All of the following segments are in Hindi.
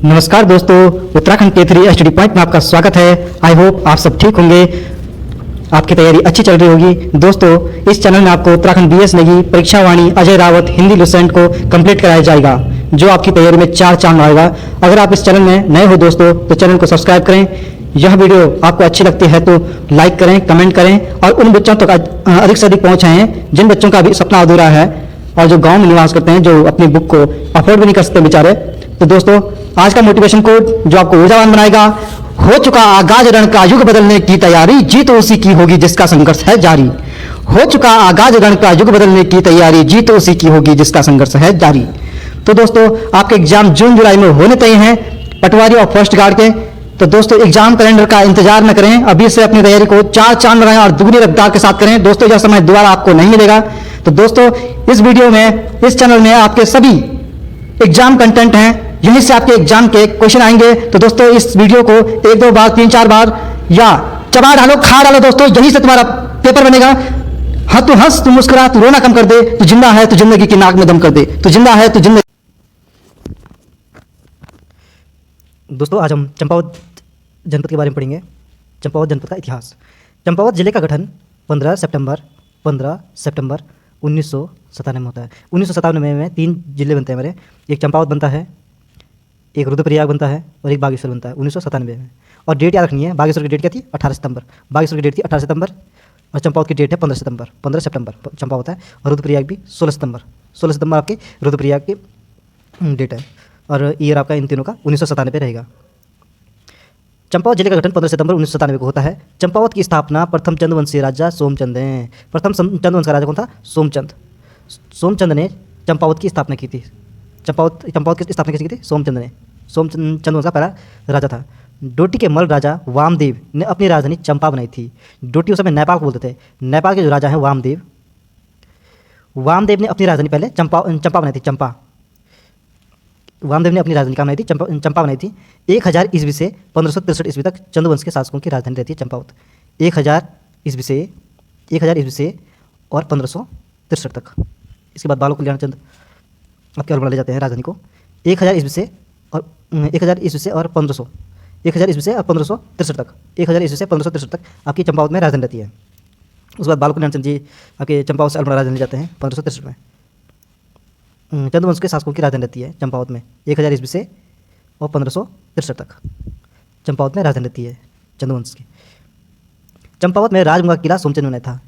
नमस्कार दोस्तों, उत्तराखंड K3 स्टडी पॉइंट में आपका स्वागत है। आई होप आप सब ठीक होंगे, आपकी तैयारी अच्छी चल रही होगी। दोस्तों, इस चैनल में आपको उत्तराखंड BS नेगी परीक्षा वाणी अजय रावत हिंदी लुसेंट को कंप्लीट कराया जाएगा, जो आपकी तैयारी में चार चांद लगाएगा। अगर आप इस चैनल में नए हो दोस्तों, तो चैनल को सब्सक्राइब करें। यह वीडियो आपको अच्छी लगती है तो लाइक करें, कमेंट करें और उन बच्चों तक अधिक से अधिक पहुँचाएँ जिन बच्चों का अभी सपना अधूरा है और जो गाँव में निवास करते हैं, जो अपनी बुक को अफोर्ड भी नहीं कर सकते बेचारे। तो दोस्तों, आज का मोटिवेशन कोड जो आपको ऊर्जावान बनाएगा, हो चुका आगाज रण का युग बदलने की तैयारी, जीत उसी की होगी जिसका संघर्ष है जारी। हो चुका आगाज रण का युग बदलने की तैयारी, जीत उसी की होगी जिसका संघर्ष है जारी। तो दोस्तों, आपके एग्जाम जून जुलाई में होने तय हैं, पटवारी और फर्स्ट गार्ड के। तो दोस्तों, एग्जाम कैलेंडर का इंतजार न करें, अभी से अपनी तैयारी को चार चांद लगाएं और दुगनी रफ्तार के साथ करें। दोस्तों, यह समय दोबारा आपको नहीं मिलेगा। तो दोस्तों, इस वीडियो में, इस चैनल में आपके सभी एग्जाम कंटेंट हैं, यहीं से आपके एग्जाम के क्वेश्चन आएंगे। तो दोस्तों, इस वीडियो को एक दो बार, तीन चार बार या चबा डालो, खा डालो दोस्तों, यहीं से तुम्हारा पेपर बनेगा। हाँ, तू हंस, तू मुस्कुरा, तू रोना कम कर दे, तू जिंदा है तो जिंदगी की नाक में दम कर दे, तू जिंदा है तो जिंदगी। दोस्तों, आज हम चंपावत जनपद के बारे में पढ़ेंगे। चंपावत जनपद का इतिहास। चंपावत जिले का गठन 15 सितंबर 1997 में होता है। 1997 में 3 जिले बनते हैं हमारे। एक चंपावत बनता है, एक रुद्रप्रयाग बनता है और एक बागेश्वर बनता है 1997 में। और डेट याद रखनी है, बागेश्वर की डेट क्या थी? 18 सितंबर। बागेश्वर की डेट थी 18 सितंबर और चंपावत की डेट है 15 सितंबर। 15 सितंबर चंपावत है और रुद्रप्रयाग भी 16 सितंबर। 16 सितंबर आपकी रुद्रप्रयाग की डेट है और ईयर आपका इन तीनों का 1997 रहेगा। चंपावत जिले का गठन 15 सितंबर 1997 को होता है। चंपावत की स्थापना प्रथम चंद्रवंशी राजा सोमचंद ने। प्रथम चंद्रवंश का राजा कौन था? सोमचंद। सोमचंद ने चंपावत की स्थापना की थी। चंपावत की स्थापना किसी की थी? सोमचंद ने। चंद्रवंश का पहला राजा था। डोटी के मल्ल राजा वामदेव ने अपनी राजधानी चंपा बनाई थी। डोटी उस समय नेपाल को बोलते थे। नेपाल के जो राजा हैं वामदेव ने अपनी राजधानी पहले चंपा बनाई थी। वामदेव ने अपनी राजधानी कहाँ बनाई थी? चंपा बनाई थी। 1000 ईस्वी से 1563 ईस्वी तक चंद्रवंश के शासकों की राजधानी रहती है चंपावत। 1000 ईस्वी से और 1563 तक। इसके बाद बालो कल्याण चंद आपके और ले जाते हैं राजधानी को। 1000 ईस्वी से और 1563 तक। 1000 ईस्वी से 1563 तक आपकी चंपावत में राजधानी रहती है। उसके बाद बालो कल्याण चंद जी आपके चंपावत से अलमड़ा राजधानी जाते हैं 1563 में। चंद्रवंश के शासकों की राजधानी रहती है चंपावत में 1000 ईस्वी से और 1563 तक चंपावत में राजधानी रहती है चंद्रवंश की। चंपावत में राजभुंगा किला सोमचंद ने बनाया था।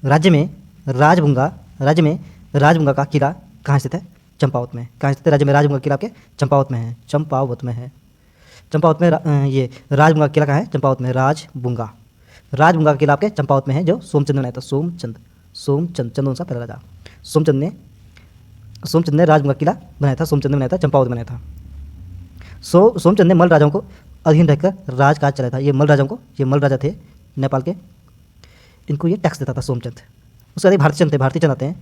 राज्य में राजभुंगा का किला कहाँ स्थित है? चंपावत में। कहाँ स्थित है राज्य में राजभुंगा किला? आपके चंपावत में है। चंपावत में ये राजभुंगा किला कहाँ है? चंपावत में। राजभुंगा का किला आपके चंपावत में है, जो सोमचंद ने बनाया था। सोमचंद चंद्रवंश का पहला राजा सोमचंद ने राजभुंगा किला बनाया था। सोमचंद ने बनाया था, चंपावत में बनाया था। सोमचंद ने मल्ल राजाओं को अधीन रहकर राजकाज चलाया था। ये मल्ल राजा थे नेपाल के, इनको ये टैक्स देता था सोमचंद। उसके बाद भारतीय चंद आते हैं।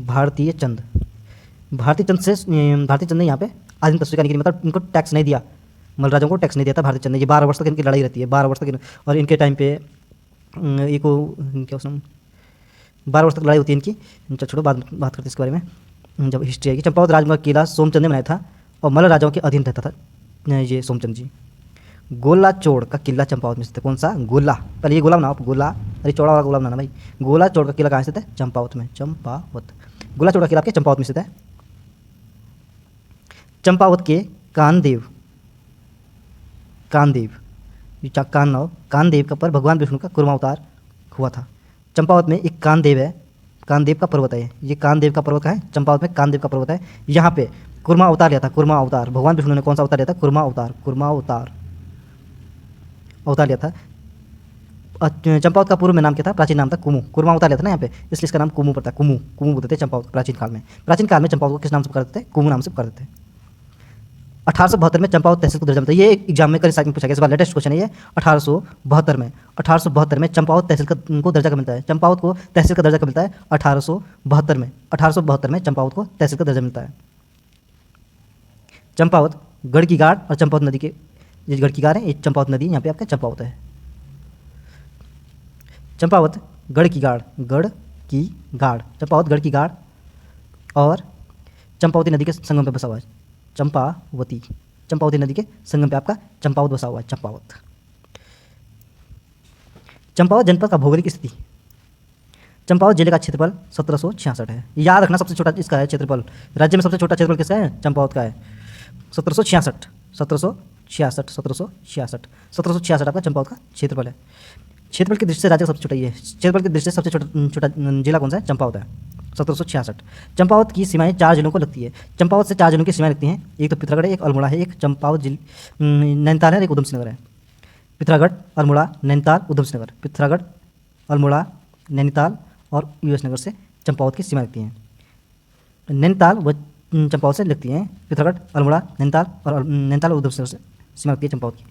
भारतीय चंद ने यहाँ पे आधीनता स्वीकार नहीं की, मतलब इनको टैक्स नहीं दिया, मल्ल राजाओं को टैक्स नहीं दिया था भारतीय चंद ने। ये 12 वर्ष तक इनकी लड़ाई रहती है, 12 वर्ष तक। और इनके टाइम पे ये को क्या उसमें 12 वर्ष तक लड़ाई होती है इनकी। छोड़ो, बात करते हैं इसके बारे में जब हिस्ट्री आएगी। चंपावत राजभुंगा किला सोमचंद ने बनाया था और मल्ल राजाओं के अधीन रहता था ये सोमचंद जी। गोला चोड़ का किला चंपावत में स्थित है। कौन सा? गोला। पहले ये गोला बनाओ आप, गोला। अरे चौड़ा वाला गोला बनाना भाई। गोला चोड़ का किला कहाँ स्थित है? चंपावत में। गोला चोड़ का किला आपके चंपावत में स्थित है। चंपावत के कानदेव का पर भगवान विष्णु का कुर्मा अवतार हुआ था। चंपावत में एक कानदेव है, कानदेव का पर्वत है। ये कानदेव का पर्वत है चंपावत में, कानदेव का पर्वत है। यहाँ पे कुर्मा अवतार लिया था। कुर्मा अवतार भगवान विष्णु ने कौन सा अवतार लिया था? कुर्मा अवतार लिया था। चंपावत का पूर्व में नाम क्या था? प्राचीन नाम था कुमू। कुर्मा अवतार लिया था ना यहाँ पे, इसलिए इसका नाम कुमू पड़ता है। कुमू बोलते थे चंपावत प्राचीन काल में। चंपावत को किस नाम से पुकारते थे? कुमू नाम से पुकारते थे। 1872 में चंपावत तहसील को दर्जा मिलता है। ये एग्जाम में कल साइड में पूछा गया, इस बार लेटेस्ट क्वेश्चन है ये। 1872 में चंपावत तहसील को दर्जा मिलता है। चंपावत को तहसील का दर्जा मिलता है 1872 में चंपावत को तहसील का दर्जा मिलता है। चंपावत गढ़ की गाड़ और चंपावत नदी के, ये गढ़ की गाड़ है, ये चंपावत नदी यहाँ पे आपका चंपावत है। चंपावत गढ़ की गाड़, चंपावत गढ़ की गाड़ और चंपावती नदी के संगम पर बसा हुआ है। चंपावती चंपावती नदी के संगम पे आपका चंपावत बसा हुआ है, चंपावत। चंपावत जनपद का भौगोलिक स्थिति, चंपावत जिले का क्षेत्रफल 1766 है। याद रखना सबसे छोटा इसका है क्षेत्रफल, राज्य में सबसे छोटा क्षेत्रफल किसका है? चंपावत का है। 1766 आपका चंपावत का क्षेत्रफल है। क्षेत्रफल की दृष्टि से राज्य का सबसे छोटा ये है, क्षेत्रफल की दृष्टि से सबसे छोटा जिला कौन सा है? चंपावत है। 1766। चंपावत की सीमाएं 4 जिलों को लगती है। चंपावत से 4 जिलों की सीमाएं लगती हैं, एक तो पिथौरागढ़ है, एक अल्मोड़ा है, एक चंपावत नैनीताल है, एक उधमसिंह नगर है। पिथौरागढ़, अल्मोड़ा, नैनीताल, उधमसिंह नगर। पिथौरागढ़, अल्मोड़ा, नैनीताल और यूएस नगर से चंपावत की सीमा लगती हैं। नैनीताल व चंपावत से लगती हैं, पिथौरागढ़, अल्मोड़ा, नैनीताल और उधमसिंह नगर से सीमा लगती है चंपावत की।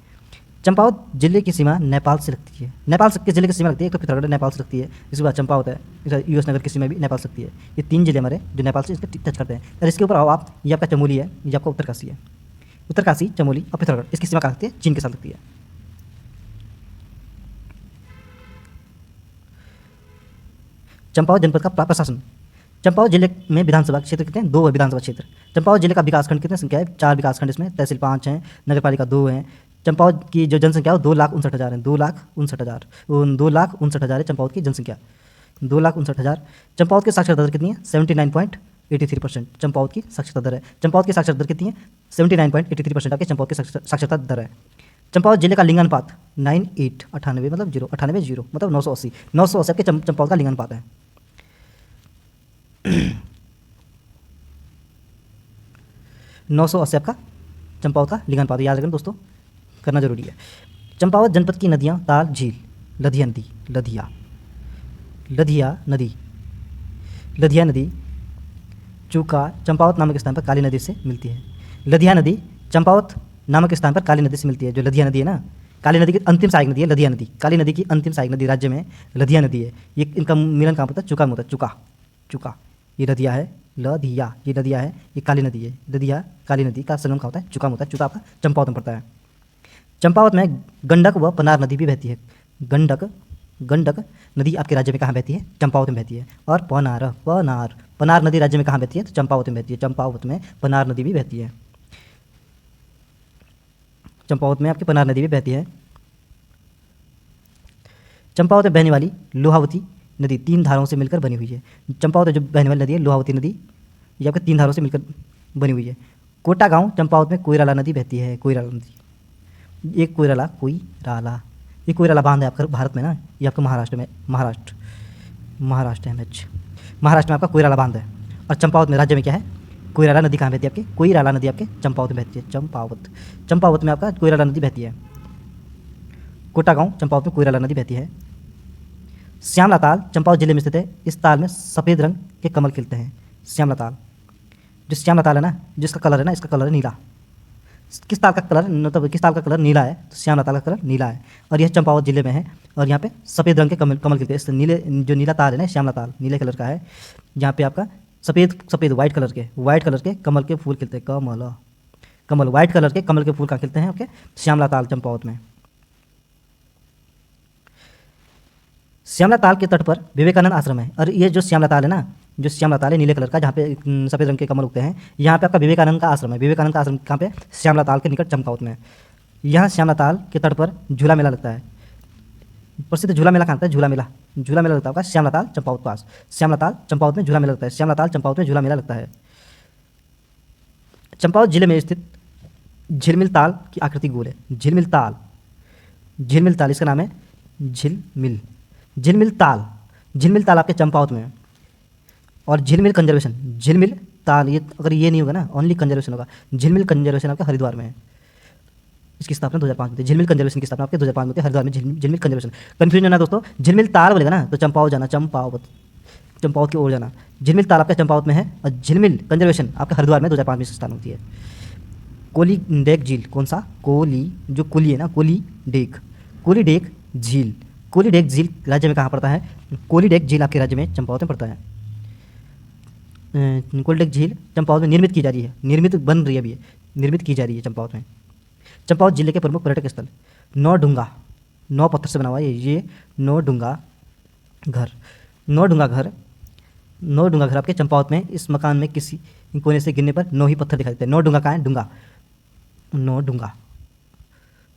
चंपावत जिले की सीमा नेपाल से लगती है। नेपाल से किस जिले की सीमा लगती है? एक तो पिथौरागढ़ नेपाल से लगती है, इसके बाद चंपावत है, यूएस नगर की सीमा भी नेपाल से लगती है। ये 3 जिले हमारे जो नेपाल से इसके टच करते हैं। और इसके ऊपर आओ आप, ये आपका चमोली है, ये आपका उत्तरकाशी है। उत्तरकाशी, चमोली और पिथौरागढ़, इसकी सीमा कहाँ लगती है? चीन के साथ लगती है। चंपावत जनपद का प्रशासन, चंपावत जिले में विधानसभा क्षेत्र कितने हैं? 2 विधानसभा क्षेत्र। चंपावत जिले का विकासखंड कितने संख्या है? 4 विकासखंड, इसमें तहसील 5 हैं, नगरपालिका 2 हैं। चंपावत की जो जनसंख्या है 2,59,000 है। 2,59,000 है चंपावत की जनसंख्या, 2,59,000। चंपावत की साक्षरता दर कितनी है? 79.83%। चंपावत की साक्षरता दर है। चंपावत की साक्षरता दर कितनी है? 79.83% आपके चंपावत की साक्षरता दर है। चंपावत जिले का लिंगानुपात 98, 98 मतलब 0, 98 मतलब 980 आपके चंपावत का लिंगानुपात है। 980 आपका चंपावत का लिंगानुपात, याद रखना दोस्तों, करना जरूरी है। चंपावत जनपद की नदियाँ, ताल, झील, लधिया नदी, चूका चंपावत नामक स्थान पर काली नदी से मिलती है। लधिया नदी चंपावत नामक स्थान पर काली नदी से मिलती है। जो लधिया नदी है ना, काली नदी की अंतिम सहायक नदी है लधिया नदी। काली नदी की अंतिम सहायक नदी राज्य में लधिया नदी है। ये इनका मिलन कहाँ होता है? चूका में होता है। चूका ये नदिया है, ये नदिया है, ये काली नदी है। लधिया काली नदी का संगम कहाँ होता है? चूका में होता है। चूका आपका चंपावत में पड़ता है। चंपावत में गंडक व पनार नदी भी बहती है। गंडक नदी आपके राज्य में कहाँ बहती है? चंपावत में बहती है। और पनार नदी राज्य में कहाँ बहती है? तो चंपावत में बहती है। चंपावत में पनार नदी भी बहती है। चंपावत में आपकी पनार नदी भी बहती है। चंपावत में बहने वाली लोहावती नदी 3 धाराओं से मिलकर बनी हुई है। चंपावत में जो बहने वाली नदी है लोहावती नदी, ये आपके 3 धाराओं से मिलकर बनी हुई है। कोटा गांव चंपावत में कोइराला नदी बहती है। कोइराला नदी, ये कोइराला बांध है आपका भारत में ना, ये आपका महाराष्ट्र में, महाराष्ट्र में आपका कोइराला बांध है। और चंपावत में राज्य में क्या है? कोइराला नदी कहाँ बहती है आपके? कोइराला नदी आपके चंपावत में बहती है। चंपावत में आपका कोइराला नदी बहती है। कोटा गांव चंपावत में कोइराला नदी बहती है। श्यामला ताल चंपावत जिले में स्थित है। इस ताल में सफ़ेद रंग के कमल खिलते हैं। श्यामला ताल है ना, जिसका कलर है ना, इसका कलर है नीला। किस ताल का कलर नीला है? तो श्यामला ताल का कलर नीला है। और यह चंपावत जिले में है। और यहाँ पे सफ़ेद रंग के कमल खिलते हैं। इस नीला ताल है ना, श्यामला ताल नीले कलर का है। यहाँ पे आपका सफ़ेद वाइट कलर के कमल के फूल खिलते हैं। कमल वाइट कलर के कमल के फूल कहाँ खिलते हैं आपके? श्यामला ताल चंपावत में। श्यामला ताल के तट पर विवेकानंद आश्रम है। और ये जो श्यामला ताल है ना, जो श्यामला ताल है नीले कलर का, जहाँ पे सफ़ेद रंग के कमल उगते हैं, यहाँ पे आपका विवेकानंद का आश्रम है। विवेकानंद का आश्रम कहाँ पे? श्यामला ताल के निकट चंपावत में। यहाँ श्यामला ताल के तट पर झूला मेला लगता है। प्रसिद्ध झूला मेला कहाँ लगता है? झूला मेला लगता है श्यामला ताल चंपावत पास। श्यामला ताल चंपावत में झूला मेला लगता है। श्यामला ताल चंपावत में झूला मेला लगता है। चंपावत जिले में स्थित झिलमिल ताल की आकृति गोल है। झिलमिल ताल इसका नाम है झिलमिल ताल आपके चंपावत में है। और झिलमिल ताल, ये अगर ये नहीं होगा ना, ओनली कंजर्वेशन होगा। झिलमिल कंजर्वेशन आपके हरिद्वार में है। इसकी स्थापना 2005 में थी। झिलमिल कंजर्वेशन की स्थापना आपके 2005 में होती है हरिद्वार में। झिलमिल कंजर्वेशन कन्फ्यूजन है ना दोस्तों, झिलमिल ताल बोलेगा ना तो चंपावत जाना, चंपावत की ओर जाना। झिलमिल ताल आपके चंपावत में है और झिलमिल कंजर्वेशन आपके हरिद्वार में 2005 में स्थान होती है। कोली डेक झील, कौन सा? कोली है ना, कोली डेक झील राज्य में कहाँ पड़ता है? कोली डेक झील आपके राज्य में चंपावत में पड़ता है। कोली डेक झील चंपावत में निर्मित की जा रही है, निर्मित की जा रही है चंपावत में। चंपावत जिले के प्रमुख पर्यटक स्थल, 9 पत्थर से बना हुआ है ये 9 डूंगा घर आपके चंपावत में। इस मकान में किसी कोने से गिरने पर 9 ही पत्थर दिखाई देते हैं। 9 डूंगा कहाँ है? नौडुंगा,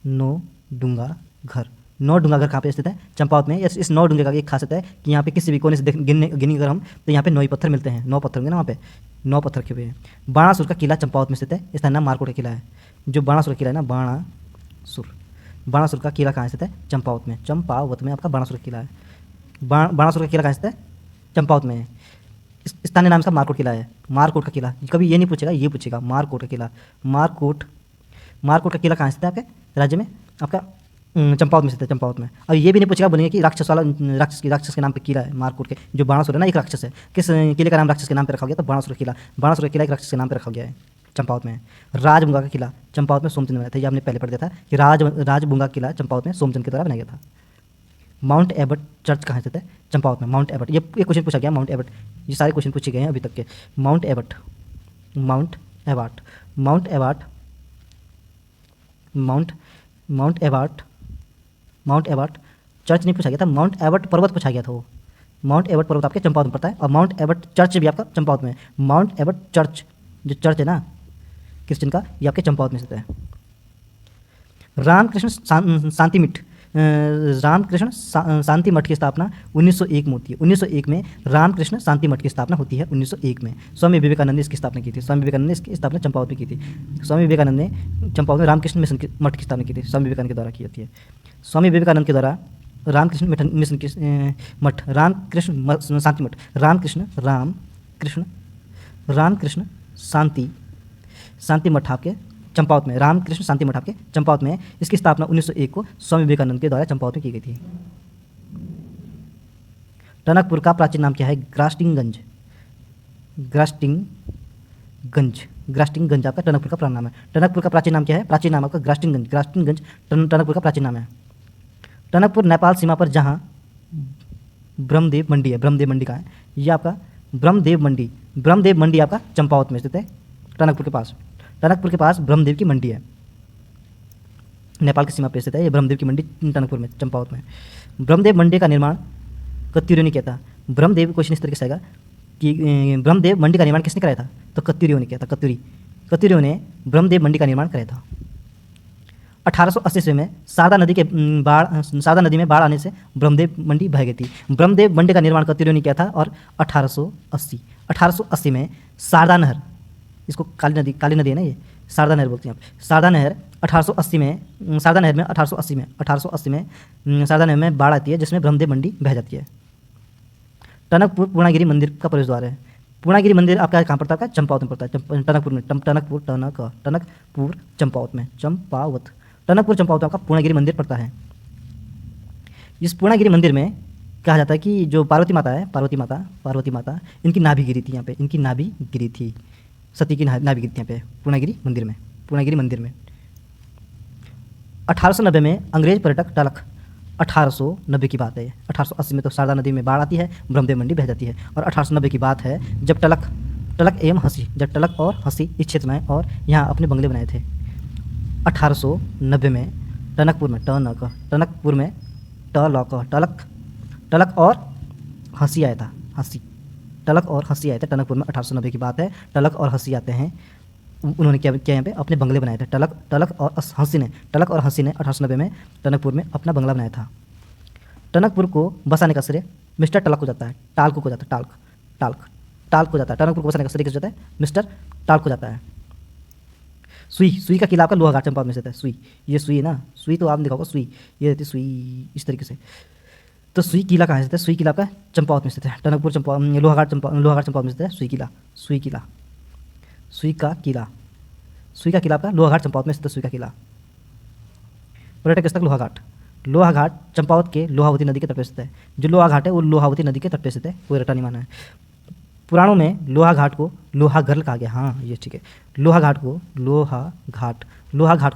नौडुंगा घर। नौडुंगा घर कहाँ पे स्थित है? चंपावत में। इस नौडुंगे का एक खासियत है कि यहाँ पे किसी भी कोने से गिनी अगर हम तो यहाँ पे 9 पत्थर मिलते हैं। 9 पत्थर होंगे ना वहाँ पे, 9 पत्थर रखे हुए हैं। बाणासुर का किला चंपावत में स्थित है। इसका नाम मारकोट का किला है। जो बाणासुर का किला है ना, बाणासुर का किला कहाँ स्थित है? चंपावत में। चंपावत में आपका बाणासुर का किला है। बाणासुर का किला कहाँ स्थित है? चंपावत में है। स्थानीय नाम इसका मारकोट किला है। मारकोट का किला कभी ये नहीं पूछेगा, ये पूछेगा मारकोट का किला। मारकोट का किला कहाँ स्थित है आपके राज्य में? आपका चंपावत में स्थित है, चंपावत में। और ये भी नहीं पूछेगा, बोलेंगे कि राक्षस के नाम पे किला है मारकोट के। जो बाणासुर है ना, एक राक्षस है। किस किले का नाम राक्षस के नाम पे रखा गया? तो बाणासुर किला। बाणासुर किला एक राक्षस के नाम पे रखा गया है, चंपावत में। राजबुंगा का किला चंपावत में सोमचंद बनाया था। ये आपने पहले पढ़ दिया था कि राजबुंगा किला चंपावत में सोमचंद के द्वारा बनाया गया था। माउंट एबट चर्च कहाँ स्थित है? चंपावत में। माउंट एबट, ये क्वेश्चन पूछा गया माउंट एबट। ये सारे क्वेश्चन पूछे गए हैं अभी तक के। माउंट एबट चर्च नहीं पूछा गया था, माउंट एबट पर्वत पूछा गया था वो। माउंट एबट पर्वत आपके चंपावत में पड़ता है, और माउंट एबट चर्च भी आपका चंपावत में है। माउंट एबट चर्च, जो चर्च है ना क्रिश्चियन का, ये आपके चंपावत में स्थित है। रामकृष्ण शांति मठ की स्थापना 1901 में होती है। 1901 में रामकृष्ण शांति मठ की स्थापना होती है। 1901 में स्वामी विवेकानंद ने इसकी स्थापना की थी। स्वामी विवेकानंद ने इसकी स्थापना चंपावत में की थी। स्वामी विवेकानंद ने चंपावत में रामकृष्ण मिशन मठ की स्थापना की थी। स्वामी विवेकानंद के द्वारा की जाती है। स्वामी विवेकानंद के द्वारा रामकृष्ण मिशन की मठ, रामकृष्ण शांति मठ, रामकृष्ण शांति मठ आपके चंपावत में। रामकृष्ण शांति मठ आपके चंपावत में है। इसकी स्थापना 1901 को स्वामी विवेकानंद के द्वारा चंपावत में की गई थी। टनकपुर का प्राचीन नाम क्या है? ग्रास्टिंगगंज आपका टनकपुर का पुराना नाम है। टनकपुर का प्राचीन नाम क्या है? प्राचीन नाम आपका ग्रास्टिंगगंज टनकपुर का प्राचीन नाम है। टनकपुर नेपाल सीमा पर जहाँ ब्रह्मदेव मंडी है। ब्रह्मदेव मंडी कहाँ है? ये आपका ब्रह्मदेव मंडी आपका चंपावत में स्थित है। टनकपुर के पास ब्रह्मदेव की मंडी है। नेपाल की सीमा पर स्थित है ये ब्रह्मदेव की मंडी, टनकपुर में, चंपावत में। ब्रह्मदेव मंडी का निर्माण कत्यूरियों ने किया था। ब्रह्मदेव क्वेश्चन इस तरीके से आएगा कि ब्रह्मदेव मंडी का निर्माण किसने कराया था? तो कत्यूरियों ने किया था। कत्यूरियों ने ब्रह्मदेव मंडी का निर्माण कराया था। 1880 ईस्वी में शारदा नदी में बाढ़ आने से ब्रह्मदेव मंडी बह गई थी। ब्रह्मदेव मंडी का निर्माण कत्यूरियों ने किया था। और 1880 में शारदा नहर, इसको काली नदी है ना, ये शारदा नहर बोलते हैं आप। शारदा नहर में 1880 में शारदा नहर में बाढ़ आती है, जिसमें ब्रह्मदेव मंडी बह जाती है। टनकपुर पूर्णागिरि मंदिर का प्रवेश द्वार है। पूर्णागिरि मंदिर आपका कहाँ पड़ता है? चंपावत में पड़ता है। टनकपुर चंपावत में। टनकपुर चंपावत आपका पूर्णागिरि मंदिर पड़ता है। इस पूर्णागिरि मंदिर में कहा जाता है कि जो पार्वती माता इनकी नाभि गिरी थी यहाँ पे। इनकी नाभि गिरी थी, सती की नाभि गिरी थी यहाँ पे पूर्णागिरि मंदिर में। 1890 में अंग्रेज पर्यटक टलक, 1890 की बात है। 1880 में तो शारदा नदी में बाढ़ आती है, ब्रह्मदेव मंडी बह जाती है। और 1890 की बात है जब टलक और हंसी इस क्षेत्र में और यहाँ अपने बंगले बनाए थे। 1890 में टनकपुर में टलक और हंसी आया था। टनकपुर में 1890 की बात है। टलक और हंसी आते हैं। उन्होंने क्या यहाँ पे अपने बंगले बनाए थे। टलक और हंसी ने 1890 में टनकपुर में अपना बंगला बनाया था। टनकपुर को बसाने का श्रेय मिस्टर टलक को जाता है। टाल्क को जाता है। टनकपुर को बसाने का श्रेय किस जाता है? मिस्टर टाल्क को जाता है। सुई का किला आपका लोहाघाट चंपावत में स्थित है। ये सुई है ना, सुई तो आपने देखा होगा। सुई ये रहती है, सुई इस तरीके से। तो सुई किला कहाँ स्थित है? सुई किला आपका चंपावत में स्थित है। टनकपुर लोहाघाट चंपावत में स्थित है सुई का किला आपका लोहाघाट चंपावत में स्थित है। सुई का किला। पर्यटक स्थल लोहाघाट चंपावत के लोहावती नदी के तट पर स्थित है। जो लोहाघाट है वो लोहावती नदी के तट पर स्थित है, कोई रटा नहीं माना है। पुराणों में लोहाघाट को लोहागर्ल कहा गया। हाँ ये ठीक है। लोहाघाट को क्या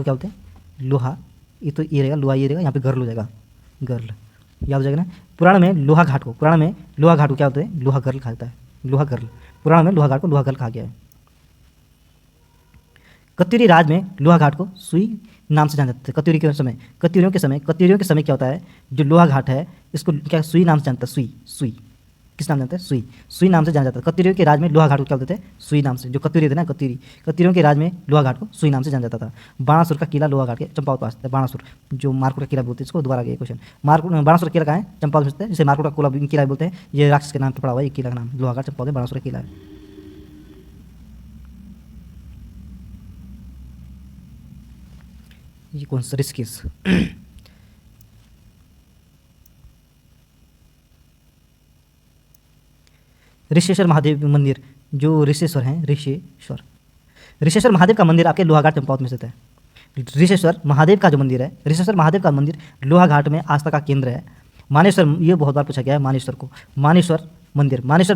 बोलते हैं? लोहा, ये तो ये रहेगा, लोहा ये रहेगा, यहाँ पे गर्ल हो जाएगा, गर्ल याद हो जाएगा ना। पुराण में लोहाघाट को क्या बोलते हैं? लोहागर्ल कहा जाता है। पुराण में लोहाघाट को लोहागर्ल कहा गया है। कत्यूरी राज में लोहाघाट को सुई नाम से जाना जाता है। कत्यूरियों के समय क्या होता है? जो लोहाघाट है इसको क्या सुई नाम से जानता है? सुई किस नाम से जानते हैं? सुई। सुई नाम से जाना जाता है। कत्यूरियों के राज में लोहा घाट को क्या बोलते थे? सुई नाम से। जो कत्यूरी थे ना, कत्यूरियों के राज में लोहा घाट को सुई नाम से जाना जाता था। बाणासुर का किला लोहा घाट के चंपावत पास था। बाणासुर, जो मारकुट का किला बोलते हैं इसको, दोबारा गया क्वेश्चन। बाणासुर का किला कहाँ है? चंपावत में स्थित है, जिसे मारकुट का किला बोलते हैं। ये राक्षस के नाम पर पड़ा हुआ है, ये किला का नाम लोहा घाट चंपावत में बाणासुर का किला है। ये कौन सा? ऋषिकेश। ऋषेश्वर महादेव मंदिर, जो ऋषेश्वर हैं, ऋषेश्वर महादेव का मंदिर आपके लोहाघाट चंपावत में स्थित है। ऋषेश्वर महादेव का जो मंदिर है, ऋषेश्वर महादेव का मंदिर लोहाघाट में आस्था का केंद्र है। मानेश्वर, ये बहुत बार पूछा गया है मानेश्वर को। मानेश्वर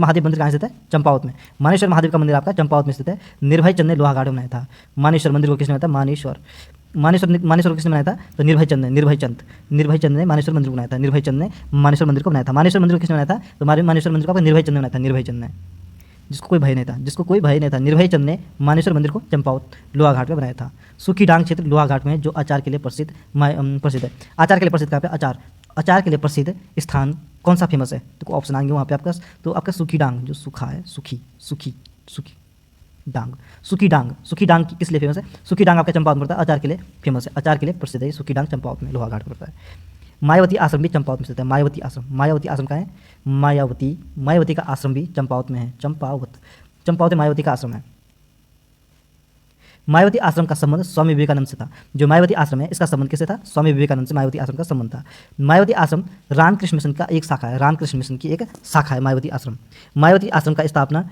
महादेव मंदिर कहाँ स्थित है? चंपावत में। मानेश्वर महादेव का मंदिर आपका चंपावत में स्थित है। निर्भय चंद ने लोहाघाट में बनाया था। मानेश्वर मंदिर को किसने बनाया था? मानेश्वर को किसने बनाया था? तो निर्भय चंद ने मानेश्वर मंदिर को बनाया था। निर्भय चंद ने मानेश्वर मंदिर को बनाया था। मानेश्वर मंदिर को किसने बनाया था? तो मानेश्वर मंदिर को निर्भय चंद ने बनाया था। निर्भय चंद ने, जिसको कोई भय नहीं था, निर्भय चंद ने मानेश्वर मंदिर को चंपावत लोहाघाट में बनाया था। सूखी डांग क्षेत्र लोहाघाट में, जो अचार के लिए प्रसिद्ध है। अचार के लिए प्रसिद्ध कहाँ पे? अचार के लिए प्रसिद्ध स्थान कौन सा फेमस है? तो ऑप्शन आएंगे वहाँ पे आपका। तो आपका सूखी डांग, जो सूखा है, सूखी डांग किस लिए फेमस है? सूखी डांग आपका चंपावत में पड़ता है, अचार के लिए फेमस है, अचार के लिए प्रसिद्ध है। सूखी डांग चंपावत में लोहाघाट पर पड़ता है। मायावती आश्रम भी चंपावत में स्थित है। मायावती आश्रम कहाँ है? मायावती का आश्रम भी चंपावत में है। चंपावत में मायावती का आश्रम है। मायावती आश्रम का संबंध स्वामी विवेकानंद से था। जो मायावती आश्रम है, इसका संबंध किससे था? स्वामी विवेकानंद से मायावती आश्रम का संबंध था। मायावती आश्रम रामकृष्ण मिशन का एक शाखा है। रामकृष्ण मिशन की एक शाखा है मायावती आश्रम। मायावती आश्रम की स्थापना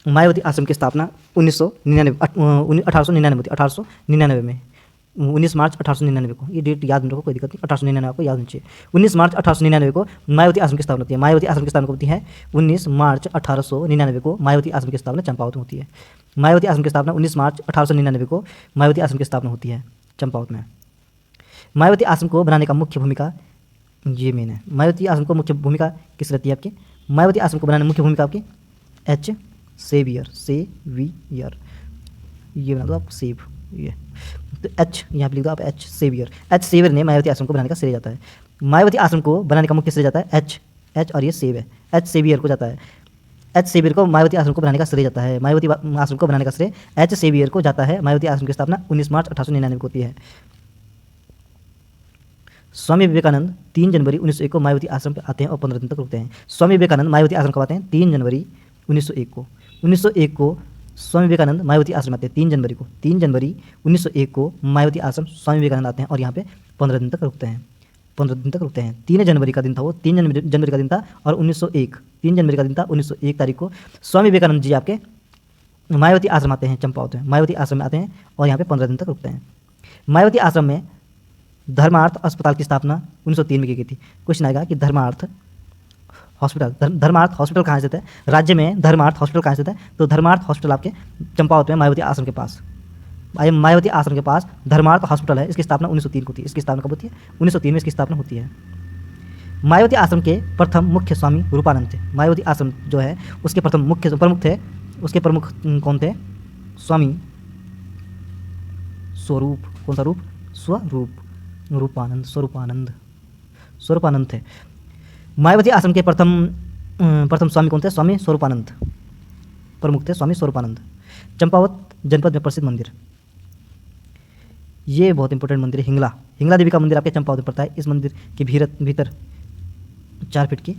1899 में, 19 मार्च 1899 को, ये डेट याद रखो, कोई दिक्कत नहीं, 1899 आपको याद होनी चाहिए। 19 मार्च 1899 को मायावती आश्रम की स्थापना होती है। मायावती आश्रम की स्थापना होती है 19 मार्च 1899 को। मायावती आश्रम की स्थापना चंपावत में होती है। मायावती आश्रम की स्थापना 19 मार्च 1899 को मायावती आश्रम की स्थापना होती है चंपावत में। मायावती आश्रम को बनाने का मुख्य भूमिका, ये मेन है, मायावती आश्रम को मुख्य भूमिका किस रहती है आपकी? मायावती आश्रम को बनाने में मुख्य भूमिका आपकी एच सेवियर, ये बना दो आप सेव, ये तो एच यहाँ पे लिख दो आप, एच सेवियर ने मायावती आश्रम को बनाने का श्रेय जाता है। मायावती आश्रम को बनाने का मुख्य श्रेय जाता है एच और ये सेव है, एच सेवियर को जाता है। एच सेवियर को मायावती आश्रम को बनाने का श्रेय जाता है। मायावती आश्रम को बनाने का श्रेय एच सेवियर को जाता है। मायावती आश्रम की स्थापना 19 मार्च 1899 को होती है। स्वामी विवेकानंद 3 जनवरी 1901 को मायावती आश्रम पर आते हैं और 15 दिन तक रुकते हैं। स्वामी विवेकानंद मायावती आश्रम कब आते हैं? 3 जनवरी 1901 को। 1901 को स्वामी विवेकानंद मायावती आश्रम आते हैं। 3 जनवरी 1901 को मायावती आश्रम स्वामी विवेकानंद आते हैं और यहाँ पे 15 दिन तक रुकते हैं। 3 जनवरी का दिन था वो, 3 जनवरी का दिन था और 3 जनवरी का दिन था 1901 तारीख को स्वामी विवेकानंद जी आपके मायावती आश्रम आते हैं चंपावत में। मायावती आश्रम में आते हैं और यहाँ पे 15 दिन तक रुकते हैं। मायावती आश्रम में धर्मार्थ अस्पताल की स्थापना 1903 में की गई थी। क्वेश्चन आएगा कि धर्मार्थ हॉस्पिटल कहाँ स्थित है? राज्य में धर्मार्थ हॉस्पिटल कहाँ स्थित है? तो धर्मार्थ हॉस्पिटल आपके चंपावत में मायावती आश्रम के पास, मायावती आश्रम के पास धर्मार्थ हॉस्पिटल है। इसकी स्थापना 1903 को होती है। इसकी स्थापना कब होती है? 1903 में इसकी स्थापना होती है। मायावती आश्रम के प्रथम मुख्य स्वामी रूपानंद थे। मायावती आश्रम जो है उसके प्रथम मुख्य प्रमुख थे, उसके प्रमुख कौन थे? स्वामी स्वरूप, कौन सा रूप? स्वरूपानंद थे। मायावती आश्रम के प्रथम स्वामी कौन थे? स्वामी स्वरूपानंद प्रमुख थे, स्वामी स्वरूपानंद। चंपावत जनपद में प्रसिद्ध मंदिर, ये बहुत इंपॉर्टेंट मंदिर है, हिंगला देवी का मंदिर आपके चंपावत में पड़ता है। इस मंदिर के भीतर 4 फीट की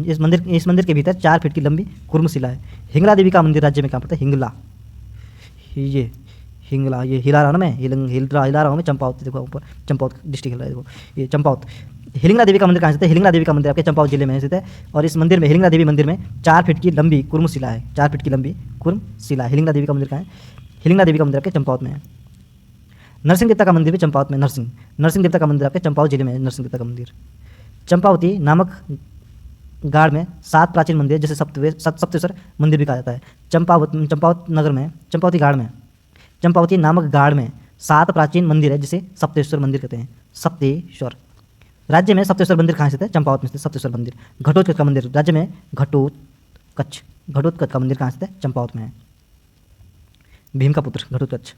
इस मंदिर के भीतर 4 फीट की लंबी कुर्मशिला है। हिंगला देवी का मंदिर राज्य में कहाँ पड़ता है? ये हिला रहा हूँ मैं, हिला रहा हूँ मैं, चंपावत देखो ऊपर, चंपावत डिस्ट्रिक्ट हिल रहा है देखो, ये चंपावत। हिलिंगला देवी का मंदिर कहाँ स्थित है? हिलिंगला देवी का मंदिर आपके चंपावत जिले में स्थित है और इस मंदिर में, हिलिंगला देवी मंदिर में 4 फीट की लंबी कुर्मशिला है। 4 फीट की लंबी कुर्मशिला। हिलिंगला देवी का मंदिर कहाँ है? हिलिंगला देवी का मंदिर आपके चंपावत में है। नरसिंह देवता का मंदिर भी चंपावत में, नरसिंह देवता का मंदिर आपके चंपावत जिले में है। नरसिंह देवता का मंदिर चंपावती नामक गाड़ में 7 प्राचीन मंदिर जैसे सप्तेश्वर मंदिर भी कहा जाता है। चंपावत नगर में, चंपावती गाड़ में, चंपावती नामक गाड़ में 7 प्राचीन मंदिर है जिसे सप्तेश्वर मंदिर कहते हैं। सप्तेश्वर। राज्य में सप्तेश्वर मंदिर कहाँ स्थित है? चंपावत में स्थित सप्तेश्वर मंदिर। घटोत्कच का मंदिर राज्य में, घटोत्कच का मंदिर कहाँ स्थित है? चंपावत में है। भीम का पुत्र घटोत्कच,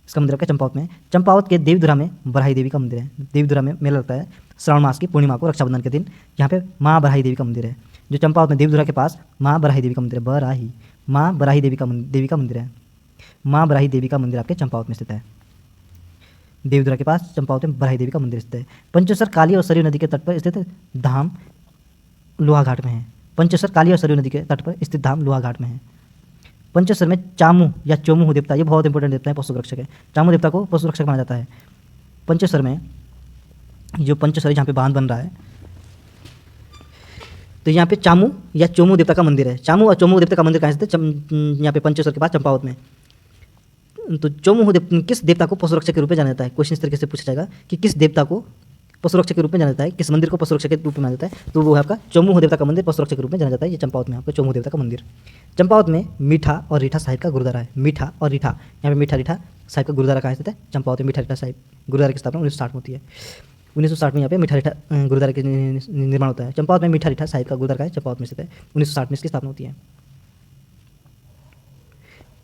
इसका मंदिर आपका चंपावत में है। चंपावत के देवीधुरा में बराही देवी का मंदिर है। देवीधुरा में मेला लगता है श्रावण मास की पूर्णिमा को, रक्षाबंधन के दिन। यहाँ पे माँ बराही देवी का मंदिर है। जो चंपावत में देवधुरा के पास माँ बराही देवी का मंदिर है, बराही माँ बराही देवी का मंदिर है। माँ बराही देवी का मंदिर आपके चंपावत में स्थित है। देवधुरा के पास चंपावत में बराही देवी का मंदिर स्थित है। पंचेश्वर काली और सरयू नदी के तट पर स्थित धाम लोहाघाट में है। पंचेश्वर काली और सरयू नदी के तट पर स्थित धाम लोहाघाट में है। पंचेश्वर में चामू या चोमू देवता, ये बहुत इंपॉर्टेंट देवता है, पशु रक्षक है। चामू देवता को पशु रक्षक माना जाता है। पंचेश्वर में जो पंचेश्वर जहाँ पे बांध बन रहा है, तो यहाँ पे चामू या चोमू देवता का मंदिर है। चामू और चोमू देवता का मंदिर कहाँ स्थित है? यहाँ पे पंचेश्वर के पास चंपावत में। तो चोमू किस देवता को पशु रक्षक के रूप में जाना जाता है? क्वेश्चन इस तरीके से पूछा जाएगा कि किस देवता को पशु रक्षक के रूप में जाना जाता है, किस मंदिर को पशु रक्षक के रूप में माना जाता है? तो वो है आपका चोमू देवता का मंदिर पशु रक्षक के रूप में जाना जाता है। ये चंपावत में आपका चोमू देवता का मंदिर। चंपावत में मीठा और रीठा साहिब का गुरुद्वारा है। मीठा और रीठा, यहाँ पे मीठा रीठा साहिब का गुरुद्वारा कहाँ स्थित है? चंपावत में मीठा रीठा साहिब गुरुद्वारा की स्थापना 1960 में होती है। 1960 में यहाँ पे मीठा रीठा गुरुद्वारा के निर्माण होता है। चंपावत में मीठा रीठा साहिब का गुरुद्वारा है, चंपावत में स्थित है। 1960 में इसकी स्थापना होती है।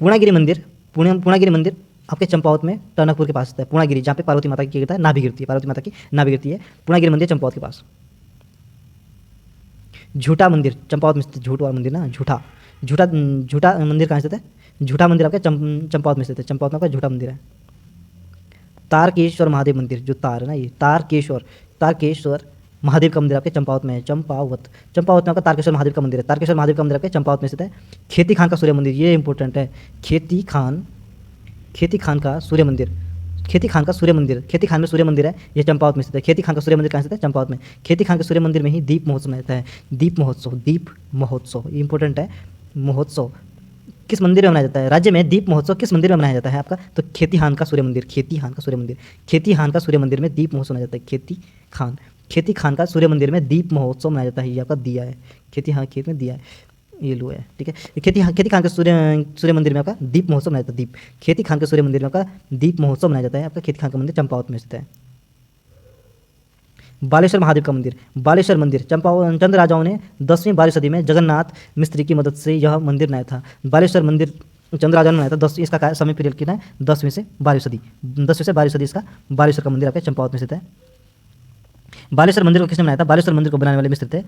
पूर्णागिरी मंदिर, पूर्णागिरी मंदिर आपके चंपावत में टनकपुर के पास स्थित है। पूर्णागिरी जहाँ पे पार्वती माता की गिरता है, नाभि गिरती है, पार्वती माता की नाभि गिरती है। पूर्णागिरी मंदिर चंपावत के पास। झूठा मंदिर चंपावत में स्थित, झूठ वाला मंदिर ना, झूठा मंदिर कहाँ स्थित है? झूठा मंदिर आपके चंपावत में स्थित है। चंपावत में आपका झूठा मंदिर है। तारकेश्वर महादेव मंदिर, जो तार है ना, ये तारकेश्वर महादेव का मंदिर आपके चंपावत में है। चंपावत में आपका तारकेश्वर महादेव का मंदिर है। तारकेश्वर महादेव का मंदिर आपके चंपावत में स्थित है। खेती खान का सूर्य मंदिर, ये इंपॉर्टेंट है। खेती खान का सूर्य मंदिर, खेती खान में सूर्य मंदिर है, ये चंपावत में स्थित है। खेती खान का सूर्य मंदिर कहाँ स्थित है? चंपावत में। खेती खान के सूर्य मंदिर में ही दीप महोत्सव मनाया जाता है। दीप महोत्सव ये इंपॉर्टेंट है। महोत्सव किस मंदिर में मनाया जाता है? राज्य में दीप महोत्सव किस मंदिर में मनाया जाता है आपका? तो खेती हान का सूर्य मंदिर में दीप महोत्सव मनाया जाता है। खेती खान का सूर्य मंदिर में दीप महोत्सव मनाया जाता है। ये आपका दिया है, खेत में दिया है, ये लो है, ठीक है। खेती खान के सूर्य मंदिर में आपका दीप महोत्सव मनाया जाता है। खेती खान के सूर्य मंदिर में आपका दीप महोत्सव मनाया जाता है। आपका खेती खान का मंदिर चंपावत में स्थित है। बालेश्वर महादेव का मंदिर, बालेश्वर मंदिर चंद राजाओं ने 10वीं 12वीं सदी में जगन्नाथ मिस्त्री की मदद से यह मंदिर बनाया था। बालेश्वर मंदिर चंद राजाओं ने बनाया था। 10 इसका समय पीरियड कितना है? 10वीं से 12वीं सदी। 10वीं से 12वीं सदी इसका बालेश्वर का मंदिर आपके चंपावत में स्थित है। बालेश्वर मंदिर को किसने बनाया था? बालेश्वर मंदिर को बनाने वाले मिस्त्री थे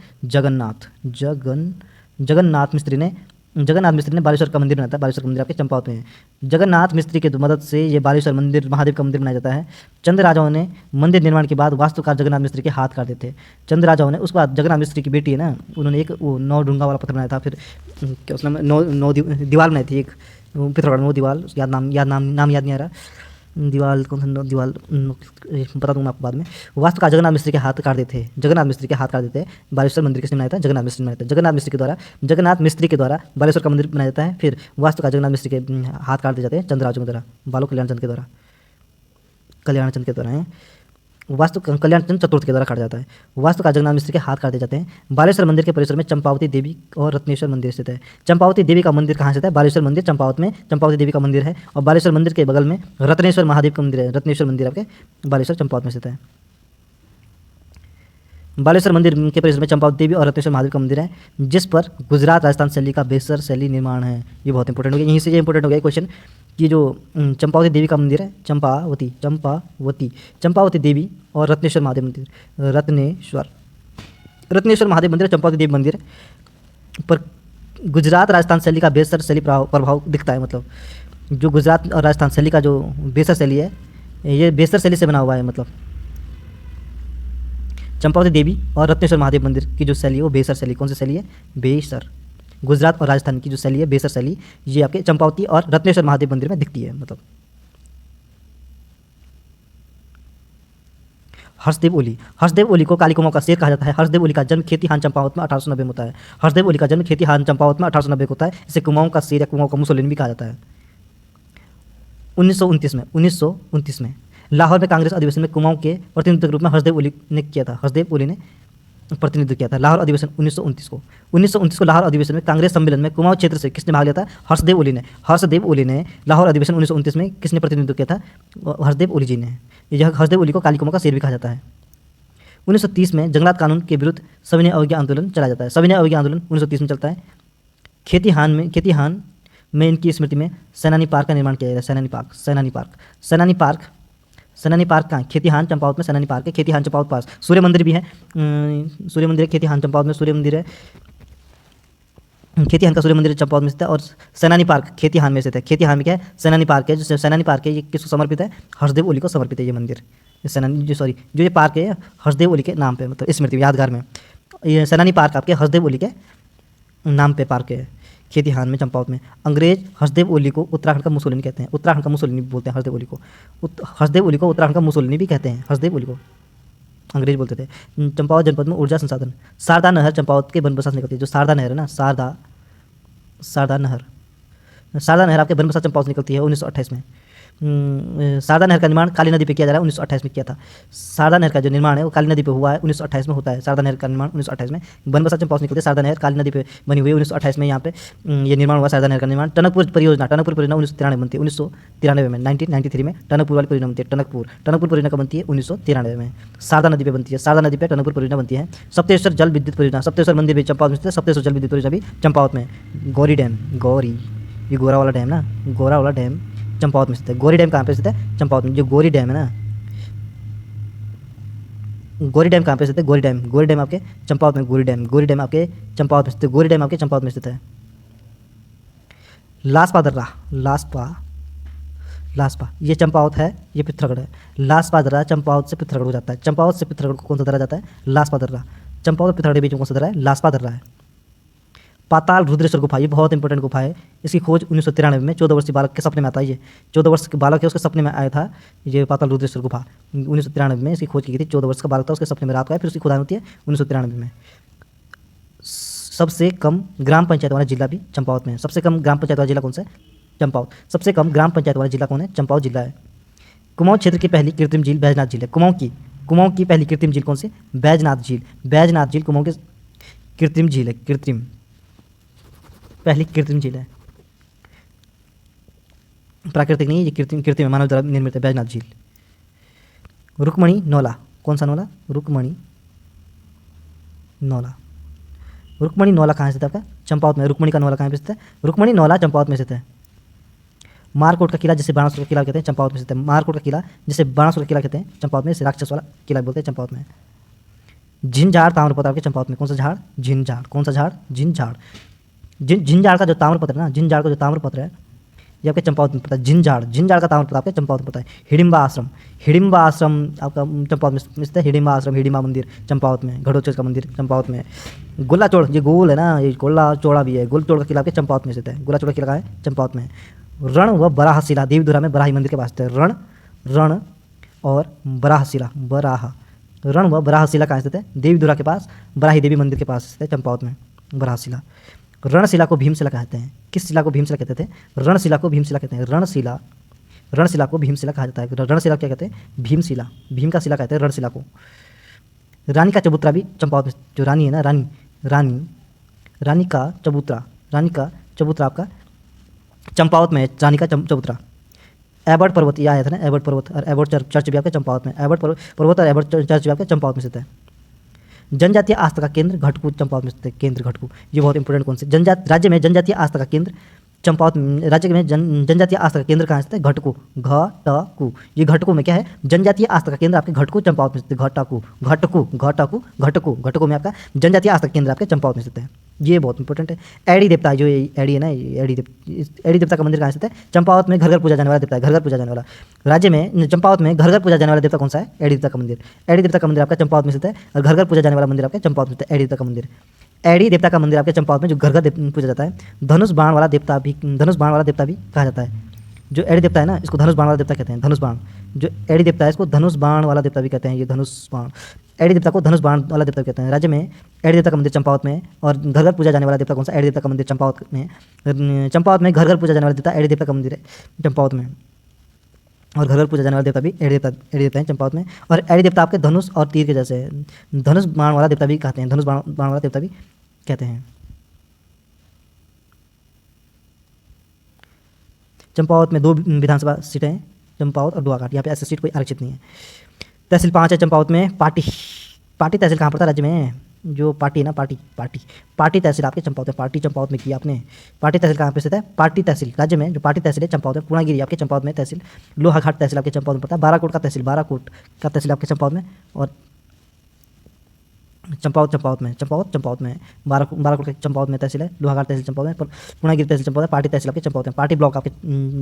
जगन्नाथ मिस्त्री ने बालेश्वर का मंदिर बनाया था। बालेश्वर का मंदिर आपके चंपावत में है। जगन्नाथ मिस्त्री की मदद से ये बालेश्वर मंदिर महादेव का मंदिर बनाया जाता है। चंद राजाओं ने मंदिर निर्माण के बाद वास्तुकार जगन्नाथ मिस्त्री के हाथ काट देते। चंद राजाओं ने उसके बाद जगन्नाथ मिस्त्री की बेटी है ना, उन्होंने एक वो 9 डूंगा वाला पत्थर बनाया था। फिर क्या उसने 9 दीवार बनाई थी, एक पिथौरागढ़ में वो दीवार, नाम याद नहीं आ रहा। दीवार कौन सा दीवार बता दूंगा आपको बाद में। वास्तुकार जगन्नाथ मिस्त्री के हाथ काट देते। बालेश्वर मंदिर किसने बनाया था? जगन्नाथ मिस्त्री ने बनाया था। जगन्नाथ मिस्त्री के द्वारा बालेश्वर का मंदिर बनाया जाता है। फिर वास्तुकार जगन्नाथ मिस्त्री के हाथ काट दिए जाते हैं चंद्रराजों के द्वारा, बालो कल्याण चंद के द्वारा है। वास्तु कल्याण चंद चतुर्थ के द्वारा काटा जाता है। वास्तुकार जगन्नाथ मिस्त्री के हाथ काटे जाते हैं। बालेश्वर मंदिर के परिसर में चंपावती देवी और रत्नेश्वर मंदिर स्थित है। चंपावती देवी का मंदिर कहाँ स्थित है? बालेश्वर मंदिर चंपावत में चंपावती देवी का मंदिर है। और बालेश्वर मंदिर के बगल में रत्नेश्वर महादेव का मंदिर है। रत्नेश्वर मंदिर आपके बालेश्वर चंपावत में स्थित है। बालेश्वर मंदिर के परिसर में चंपावती देवी और रत्नेश्वर महादेव का मंदिर है, जिस पर गुजरात राजस्थान शैली का बेसर शैली निर्माण है। ये बहुत इंपॉर्टेंट हो गया, यहीं से ये इंपॉर्टेंट हो गया क्वेश्चन कि जो चंपावती देवी का मंदिर है, चंपावती देवी और रत्नेश्वर महादेव मंदिर, रत्नेश्वर महादेव मंदिर, चंपावती देवी मंदिर पर गुजरात राजस्थान शैली का बेसर शैली प्रभाव दिखता है। मतलब जो गुजरात और राजस्थान शैली का जो बेसर शैली है, ये बेसर शैली से बना हुआ है। मतलब चंपावती देवी और रत्नेश्वर महादेव मंदिर की जो शैली है वो बेसर शैली। कौन सी शैली है? बेसर। गुजरात और राजस्थान की जो शैली है बेसर शैली, ये आपके चंपावती और रत्नेश्वर महादेव मंदिर में दिखती है। मतलब हर्षदेव ओली को काली कुमाऊं का शेर कहा जाता है। हर्षदेव ओली का जन्म खेती हान चंपावत में 1890 में होता है। 1829 कुमाऊं का शेर या कुमाऊं का मुसोलिनी भी कहा जाता है। 1929 में लाहौर में कांग्रेस अधिवेशन में कुमाऊं के प्रतिनिधित्व के रूप में हर्षदेव ओली ने प्रतिनिधित्व किया था। लाहौर अधिवेशन 1929 को लाहौर अधिवेशन में कांग्रेस सम्मेलन में कुमाऊं क्षेत्र से किसने भाग लिया था? हर्षदेव ओली ने लाहौर अधिवेशन 1929 में किसने प्रतिनिधित्व किया था? हर्षदेव ओली जी ने। यह हर्षदेव ओली को काली कुमाऊं का शेर भी कहा जाता है। 1930 में जंगलात कानून के विरुद्ध सविनय अवज्ञा आंदोलन चला जाता है। सविनय अवज्ञा आंदोलन 1930 में चलता है। खेती हान में इनकी स्मृति में सेनानी पार्क का निर्माण किया जाता है। सेनानी पार्क कहाँ? खेती हान चंपावत में सेनानी पार्क है। खेती हान चंपावत पास सूर्य मंदिर भी है। सूर्य मंदिर खेती हान चंपावत में सूर्य मंदिर है। खेतीहान का सूर्य मंदिर चंपावत में स्थित है। और सेनानी पार्क खेतीहान में स्थित है। खेतीहान में क्या है? सेनानी पार्क है। जो सेनानी पार्क है ये किसको समर्पित है? हर्षदेव ओली को समर्पित है ये मंदिर। ये सेनानी जो ये पार्क है हर्षदेव ओली के नाम पे, मतलब स्मृति यादगार में। ये सेनानी पार्क आपके हर्षदेव ओली के नाम पे पार्क है खेतीहान में चंपावत में। अंग्रेज हर्षदेव ओली को उत्तराखंड का मुसोलिनी कहते हैं। उत्तराखंड का मुसोलिनी भी बोलते हैं हर्षदेव ओली को। हर्षदेव ओली को उत्तराखंड का मुसोलिनी भी कहते हैं। हर्षदेव ओली को अंग्रेज बोलते थे। चंपावत जनपद में ऊर्जा संसाधन, शारदा नहर चंपावत के बनबसा से निकलती है। जो शारदा नहर है ना, शारदा नहर आपके बनबसा चंपावत से निकलती है 1928 में। शारदा नहर का निर्माण काली नदी पे किया जा रहा है, 1928 में किया था। शारदा नहर का जो निर्माण है वो काली नदी पे हुआ है, 1928 में होता है। शारदा नहर का निर्माण 1928 में। बनबसा चंपावत से निकलती है शारदा नहर, काली नदी पे बनी हुई है। 1928 में यहाँ पे ये निर्माण हुआ शारदा नहर का निर्माण। टनकपुर परियोजना 1993 बनती है 1993 में। 1993 में टनकपुर वाली परियोजना बनती है। टनकपुर परियोजना का बनती है 1993 में। शारदा नदी पे बनती है। शारदा नदी पे टनकपुर परियोजना बनती है। सप्तेश्वर जल विद्युत परियोजना, सप्तेश्वर मंदिर भी चंपावत में स्थित है। सप्तेश्वर जल विद्युत परियोजना भी चंपावत में। गौरी डैम, ये गोरा वाला डैम ना, गोरा वाला डैम चंपावत में स्थित है। गौरी डैम कहाँ पे स्थित है? चंपावत में। जो गौरी डैम है ना, गौरी डैम कहाँ पे स्थित है? गौरी डैम आपके चंपावत में। गौरी डैम आपके चंपावत में स्थित है। गौरी डैम आपके चंपावत में स्थित है। लासपा दर्रा, लासपा ये चंपावत है, ये पिथौरागढ़ है। लासपा दर्रा चंपावत से पिथौरागढ़ हो जाता है। चंपावत से पिथौरागढ़ को कौन सा दर्रा जाता है? लासपा दर्रा। चंपावत और पिथौरागढ़ के बीच में कौन सा दर्रा है? लासपा दर्रा है। पाताल रुद्रेश्वर गुफा, ये बहुत इंपॉर्टेंट गुफा है। इसकी खोज 1993 में 14 वर्षीय बालक के सपने में आता है। ये 14 वर्ष के बालक है, उसके सपने में आया था ये पाताल रुद्रेश्वर गुफा। 1993 में इसकी खोज की गई थी। 14 वर्ष का बालक था, उसके सपने में रात को आया, फिर उसकी खुदाई होती है 1993 में। सबसे कम ग्राम पंचायत वाला जिला भी चंपावत में है। सबसे कम ग्राम पंचायत वाला जिला कौन सा है? चंपावत। सबसे कम ग्राम पंचायत वाला जिला कौन है? चंपावत जिला है। कुमाऊं क्षेत्र की पहली कृत्रिम झील बैजनाथ झील है। कुमाऊं की पहली कृत्रिम झील कौन सी? बैजनाथ झील कुमाऊं की कृत्रिम झील है। पहली कृत्रिम झील है, प्राकृतिक नहीं है, ये कृत्रिम मानव द्वारा निर्मित है बैजनाथ झील। रुक्मणी नौला, कौन सा नौला? रुक्मणी नौला कहाँ स्थित है आपका? चंपावत में। रुक्मणी का नौला कहाँ पे स्थित है? रुक्मणी नौला चंपावत में स्थित है। मारकोट का किला जिसे बाणासुर का किला कहते हैं चंपावत में स्थित है। मारकोट का किला जिसे बाणासुर का किला कहते हैं चंपावत में, राक्षस वाला किला बोलते हैं चंपावत में। झिंझाड़ ताम्रपत्र आपके चंपावत में। कौन सा झाड़? झिंझाड़। कौन सा झाड़? झिंझाड़। झिंझाड़ का जो ताम्रपत्र है ना, झिंझाड़ का जो ताम्रपत्र है ये आपके चंपावत में पड़ता है। झिंझाड़ का ताम्रपत्र आपके चंपावत में पड़ता है। हिडिंबा आश्रम आपका चंपावत में स्थित है। हिडिंबा आश्रम, हिडिंबा मंदिर चंपावत में। घड़ोचर का मंदिर चंपावत में। गोला चोड़, ये गोल है ना, ये गोला चौड़ा भी है। गोल चोड़ का किला आपके चंपावत में स्थित है। गोला चोड़ का किला कहाँ है? चंपावत में। रण व बराहशिला देवीधुरा में बराही मंदिर के पास स्थित है। रण और बराहशिला, रण व बराहशिला कहाँ स्थित है? देवीधुरा के पास, बराही देवी मंदिर के पास स्थित है चंपावत में बराहशिला। रणशिला को भीमशिला कहते हैं। किस शिला को भीमशिला कहते थे? रणशिला को भीमशिला कहते हैं। रणशिला को भीमशिला कहा जाता है। रणशिला क्या कहते हैं? भीमशिला, भीम का शिला कहते हैं रणशिला को। रानी का चबूतरा भी चंपावत में, जो रानी है ना, रानी का चबूतरा आपका चंपावत में है। रानी का चबूतरा। एबर्ट पर्वत, यह आया था ना, एबर्ट पर्वत और एबर्ट चर्च भी आपके चंपावत में। एबर्ट पर्वत और एबर्ट चर्च भी आपके चंपावत में स्थित है। जनजातीय आस्था का केंद्र घटकू चंपावत में स्थित है। केंद्र घटकू, ये बहुत इंपॉर्टेंट कौन से? राज्य में जनजातीय आस्था का केंद्र चंपावत में। राज्य में जनजातीय आस्था का केंद्र कहाँ स्थित है? घटकू, घटकू। ये घटकू में क्या है? जनजातीय आस्था का केंद्र आपके घटकू चंपावत में स्थित है। घटकू में आपका जनजातीय आस्था का केंद्र आपके चंपावत में स्थित है। ये बहुत इंपॉर्टेंट है। एडी देवता, जो एडी है ना, एडी देवता का मंदिर कहाँ स्थित है? चंपावत में। घर घर पूजा जाने वाला देवता है, घर घर पूजा जाने वाला। राज्य में चंपावत में घर घर पूजा जाने वाला देवता कौन सा है? एडी देवता का मंदिर। एडी देवता का मंदिर आपका चंपावत में स्थित है और घर घर पूजा जाने वाला मंदिर आपके चंपावत में स्थित है। एडी देवता का मंदिर, एडी देवता का मंदिर आपके चंपावत में, जो घर घर पूजा जाता है। धनुष बाण वाला देवता भी कहा जाता है। जो एडी देवता है ना, इसको धनुष बाण वाला देवता कहते हैं। धनुष बाण, जो एडी देवता है इसको धनुष बाण वाला देवता भी कहते हैं। ये धनुष बाण, एडी देवता को धनुष बाण वाला देवता कहते हैं। राज्य में एडी देवता का मंदिर चंपावत में और घर घर पूजा जाने वाला देवता कौन सा? एडी देवता का मंदिर चंपावत में। चंपावत में घर घर पूजा जाने वाला देवता एडी देवता का मंदिर है चंपावत में, और घर घर पूजा जाने वाला देवता भी एडी देवता है चंपावत में। और एडी देवता आपके धनुष और तीर के जैसे है। धनुष बाण वाला देवता भी कहते हैं, धनुष बाण वाला देवता भी कहते हैं। चंपावत में 2 विधानसभा सीटें हैं, चंपावत और दुआघाट। यहाँ पे ऐसी सीट कोई आरक्षित नहीं है। तहसील 5 है चंपावत में। पाटी तहसील कहाँ पड़ता है राज्य में? जो पाटी है ना, पाटी तहसील आपके चंपावत में। पाटी चंपावत में की आपने। पाटी तहसील कहाँ पे स्थित है? पाटी तहसील राज्य में, जो पाटी तहसील है चंपावत में। पूर्णागिरी आपके चंपावत में तहसील। लोहाघाट तहसील आपके चंपावत में पड़ता है। बाराकोट का तहसील आपके चंपावत में। और चंपावत में है। बाराकोट के चंपावत में तहसील है। लोहाघाट तहसील चंपावत में, पूर्णागिरी तहसील चंपावत में, पार्टी तहसील आपके चंपावत में। पार्टी ब्लॉक आपके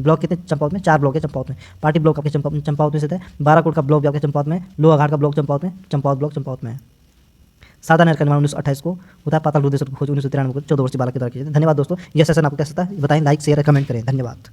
ब्लॉक कितने चंपावत में? 4 ब्लॉक है चंपावत में। पार्टी ब्लॉक आपके चंपावत में स्थित है। बाराकोट का ब्लॉक भी आपके चंपावत में। लोहाघाट का ब्लॉक चंपावत में। चंपावत ब्लॉक चंपावत में है। सादा नहर का निर्माण 1928 को होता है। पाताल हृदय की खोज 1993 को 14 वर्षीय बालक के द्वारा की जाती है। धन्यवाद दोस्तों। यह सेशन आपको कैसा था बताएं, लाइक शेयर कमेंट करें। धन्यवाद।